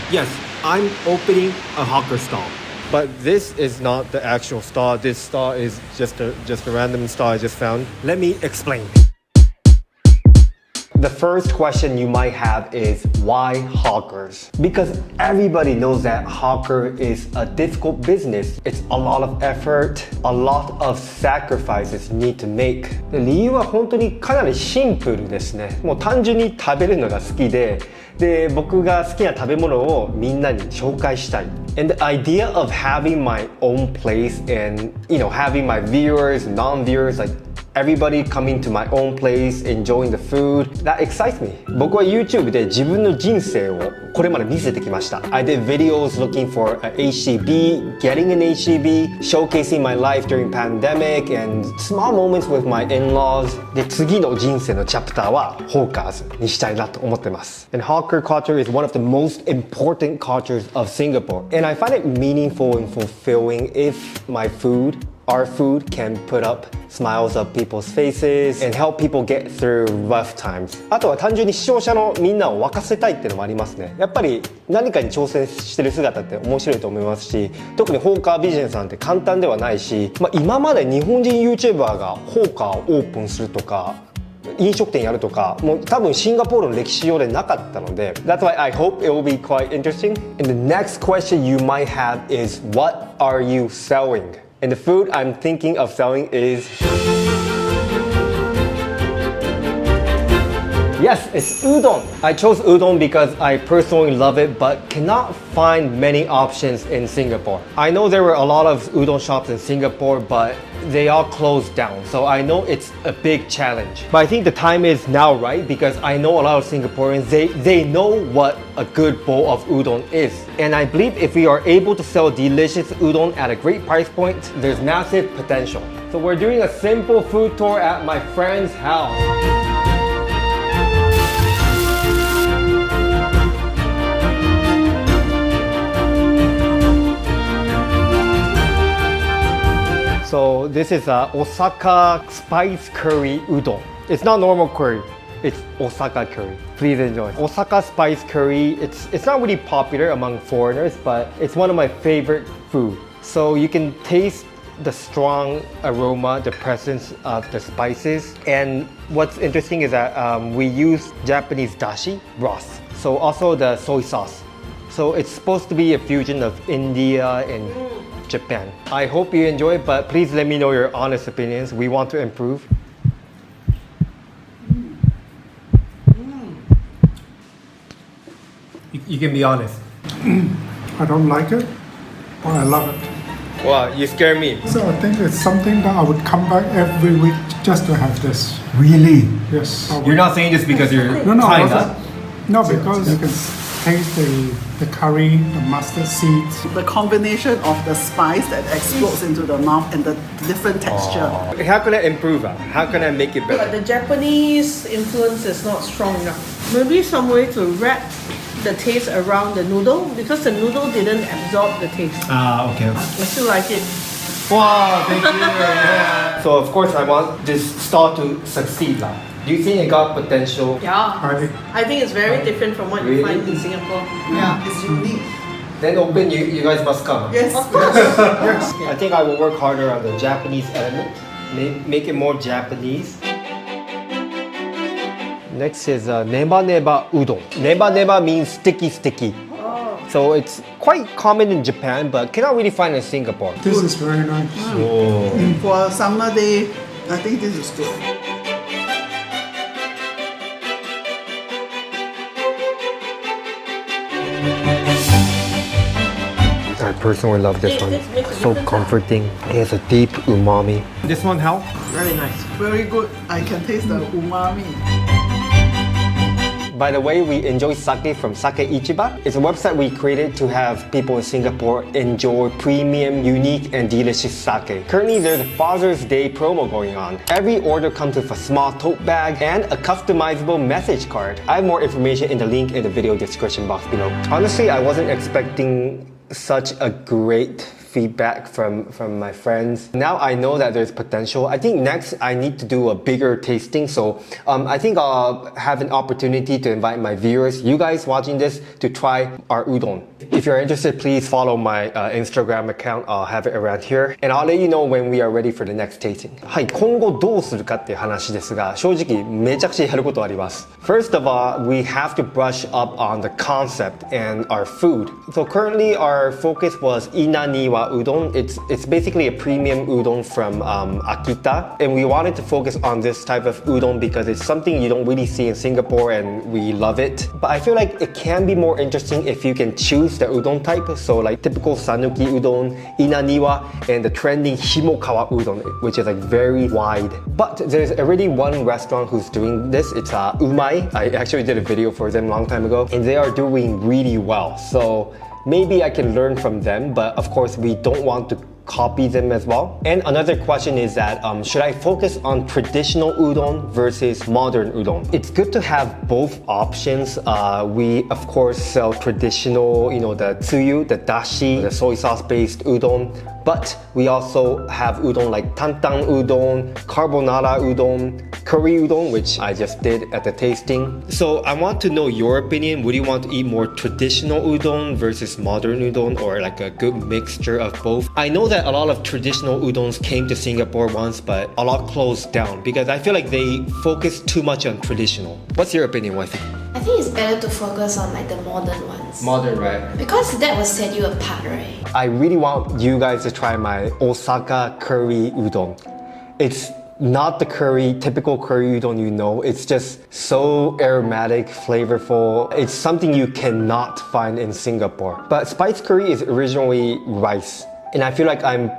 Yes, I'm opening a hawker stall. But this is not the actual stall. This stall is just a random stall I just found. Let me explain. The first question you might have is why hawkers? Because everybody knows that hawker is a difficult business. It's a lot of effort, a lot of sacrifices you need to make. で理由は本当にかなりシンプルですね。もう単純に食べるのが好きで、僕が好きな食べ物をみんなに紹介したい。And the idea of having my own place and, having my viewers, non-viewers, like everybody coming to my own place, enjoying the food, that excites me. 僕は YouTube で自分の人生をこれまで見せてきました。I did videos looking for an HCB, getting an HCB, showcasing my life during pandemic, and small moments with my in-laws. で、次の人生のチャプターはホーカーズにしたいなと思ってます。And hawker culture is one of the most important cultures of Singapore. And I find it meaningful and fulfilling if our food can put up smiles of people's faces and help people get through rough times. あとは単純に視聴者のみんなを沸かせたいっていうのもありますね。やっぱり何かに挑戦してる姿って面白いと思いますし、特にホーカービジネスなんて簡単ではないし、今まで日本人 YouTuber がホーカーをオープンするとか飲食店やるとかもう多分シンガポールの歴史上でなかったので That's why I hope it will be quite interesting. And the next question you might have is what are you selling? And the food I'm thinking of selling is yes, it's udon. I chose udon because I personally love it but cannot find many options in Singapore. I know there were a lot of udon shops in Singapore but they all closed down, so I know it's a big challenge. But I think the time is now right because I know a lot of Singaporeans, they know what a good bowl of udon is. And I believe if we are able to sell delicious udon at a great price point, there's massive potential. So we're doing a simple food tour at my friend's house. So this is a Osaka spice curry udon. It's not normal curry, it's Osaka curry. Please enjoy. Osaka spice curry, it's not really popular among foreigners, but it's one of my favorite food. So you can taste the strong aroma, the presence of the spices. And what's interesting is that we use Japanese dashi broth. So also the soy sauce. So it's supposed to be a fusion of India and Japan. I hope you enjoy, but please let me know your honest opinions. We want to improve. You can be honest. I don't like it, but I love it. Wow, you scare me. So I think it's something that I would come back every week just to have this. Really? Yes. You're not saying this because you're No, China? No, because you can taste the curry, the mustard seeds. The combination of the spice that explodes into the mouth and the different texture. How can I improve? How can I make it But better? the Japanese influence is not strong enough. Maybe some way to wrap the taste around the noodle because the noodle didn't absorb the taste. Okay. I still like it. Wow, thank you. Yeah. So of course I want this stall to succeed. Do you think it got potential? Yeah. I think it's very different from what you Really? find in Singapore. Yeah, it's unique. Then open, you guys must come. Yes. Of course. Yes. I think I will work harder on the Japanese element. Make it more Japanese. Next is neba neba udon. Neba neba means sticky sticky. Oh. So it's quite common in Japan but cannot really find in Singapore. This is very nice. Oh. For a summer day, I think this is good. I personally love this one. This makes a So difference, comforting. It has a deep umami. This one how? Very nice. Very good. I can taste the umami. By the way, we enjoy sake from Sake Ichiba. It's a website we created to have people in Singapore enjoy premium, unique, and delicious sake. Currently, there's a Father's Day promo going on. Every order comes with a small tote bag and a customizable message card. I have more information in the link in the video description box below. Honestly, I wasn't expecting such a great feedback from my friends. Now I know that there's potential. I think next I need to do a bigger tasting. So I think I'll have an opportunity to invite my viewers, you guys watching this, to try our udon. If you're interested, please follow my Instagram account. I'll have it around here. And I'll let you know when we are ready for the next tasting. はい、今後どうするかっていう話ですが、正直めちゃくちゃやることあります。First of all, we have to brush up on the concept and our food. So currently our focus was Inaniwa udon. It's basically a premium udon from Akita. And we wanted to focus on this type of udon because it's something you don't really see in Singapore and we love it. But I feel like it can be more interesting if you can choose the udon type. So like typical Sanuki udon, Inaniwa, and the trending Himokawa udon, which is like very wide. But there's already one restaurant who's doing this. It's Umai. I actually did a video for them a long time ago, and they are doing really well. So maybe I can learn from them, but of course we don't want to copy them as well. And another question is that should I focus on traditional udon versus modern udon? It's good to have both options. We of course sell traditional, you know, the tsuyu, the dashi, the soy sauce based udon, but we also have udon like tantang udon, carbonara udon, curry udon, which I just did at the tasting. So I want to know your opinion. Would you want to eat more traditional udon versus modern udon, or like a good mixture of both? I know that a lot of traditional udons came to Singapore once, but a lot closed down because I feel like they focus too much on traditional. What's your opinion, wifey? I think it's better to focus on like the modern ones. Modern, right? Because that will set you apart, right? I really want you guys to try my Osaka curry udon. It's not the typical curry udon you know. It's just so aromatic, flavorful. It's something you cannot find in Singapore. But spice curry is originally rice. And I feel like I'm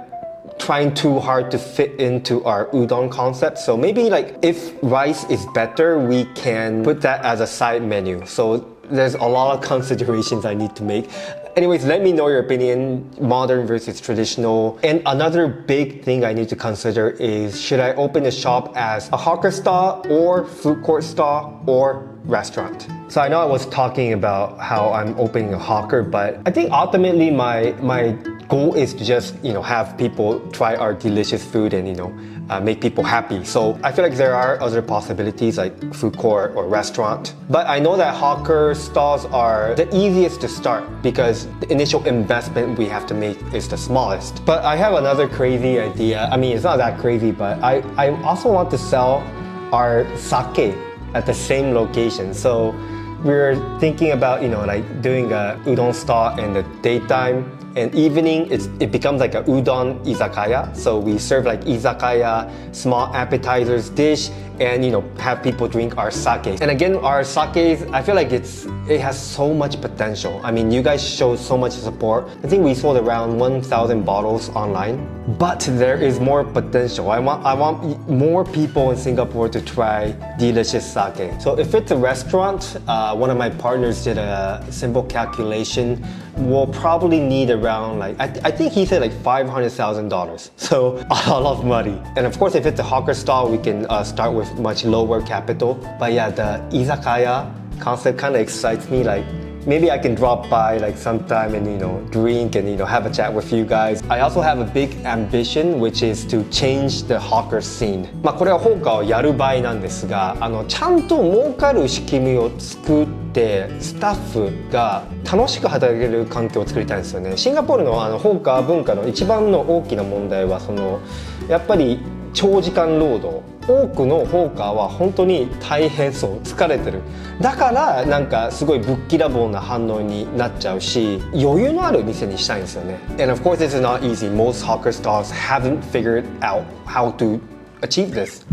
trying too hard to fit into our udon concept. So maybe like if rice is better, we can put that as a side menu. So there's a lot of considerations I need to make. Anyways, let me know your opinion, modern versus traditional. And another big thing I need to consider is, should I open a shop as a hawker stall or food court stall or restaurant? So I know I was talking about how I'm opening a hawker, but I think ultimately my goal is to just, you know, have people try our delicious food and, you know, make people happy. So I feel like there are other possibilities like food court or restaurant. But I know that hawker stalls are the easiest to start because the initial investment we have to make is the smallest. But I have another crazy idea. I mean, it's not that crazy, but I also want to sell our sake at the same location. So we're thinking about, you know, like doing a udon stall in the daytime, and evening it becomes like a udon izakaya. So we serve like izakaya, small appetizers dish, and, you know, have people drink our sake. And again, our sake, I feel like it has so much potential. I mean, you guys show so much support. I think we sold around 1,000 bottles online, but there is more potential. I want more people in Singapore to try delicious sake. So if it's a restaurant, one of my partners did a simple calculation. We'll probably need around like, I think he said like $500,000. So a lot of money. And of course, if it's a hawker stall, we can start with much lower capital. But yeah, the izakaya concept kind of excites me. Like maybe I can drop by like sometime and, you know, drink and, you know, have a chat with you guys. I also have a big ambition, which is to change the hawker scene. まあこれは放火をやる場合なんですが、ちゃんと儲かる仕組みを作ってスタッフが楽しく働ける環境を作りたいんですよね。シンガポールの放火文化の一番の大きな問題はやっぱり長時間労働。多くのホーカーは本当に大変そう、疲れてる。だからなんかすごいぶっきらぼうな反応になっちゃうし、余裕のある店にしたいんですよね。And of course this is not easy. Most hawker stalls haven't figured out how to achieve this.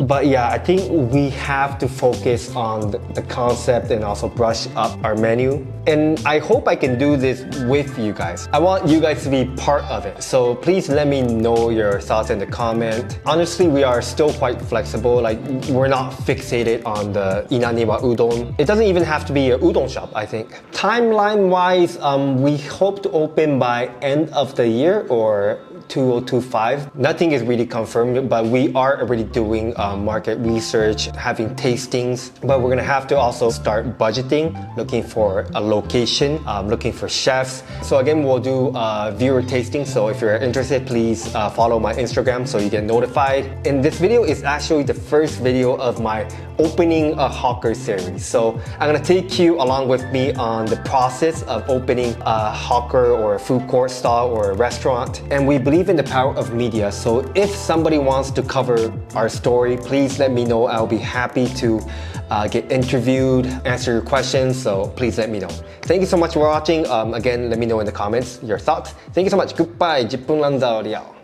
But yeah, I think we have to focus on the concept and also brush up our menu. And I hope I can do this with you guys. I want you guys to be part of it. So please let me know your thoughts in the comment. Honestly, we are still quite flexible. Like, we're not fixated on the Inaniwa udon. It doesn't even have to be a udon shop, I think. Timeline-wise, we hope to open by end of the year or 2025. Nothing is really confirmed, but we are already doing market research, having tastings, but we're gonna have to also start budgeting, looking for a location, looking for chefs. So again, we'll do viewer tasting. So if you're interested, please follow my Instagram so you get notified. And this video is actually the first video of my opening a hawker series. So I'm gonna take you along with me on the process of opening a hawker or a food court stall or a restaurant. And we believe in the power of media. So if somebody wants to cover our story, please let me know. I'll be happy to get interviewed, answer your questions. So please let me know. Thank you so much for watching. Again, let me know in the comments your thoughts. Thank you so much. Goodbye. 10分lanzao了。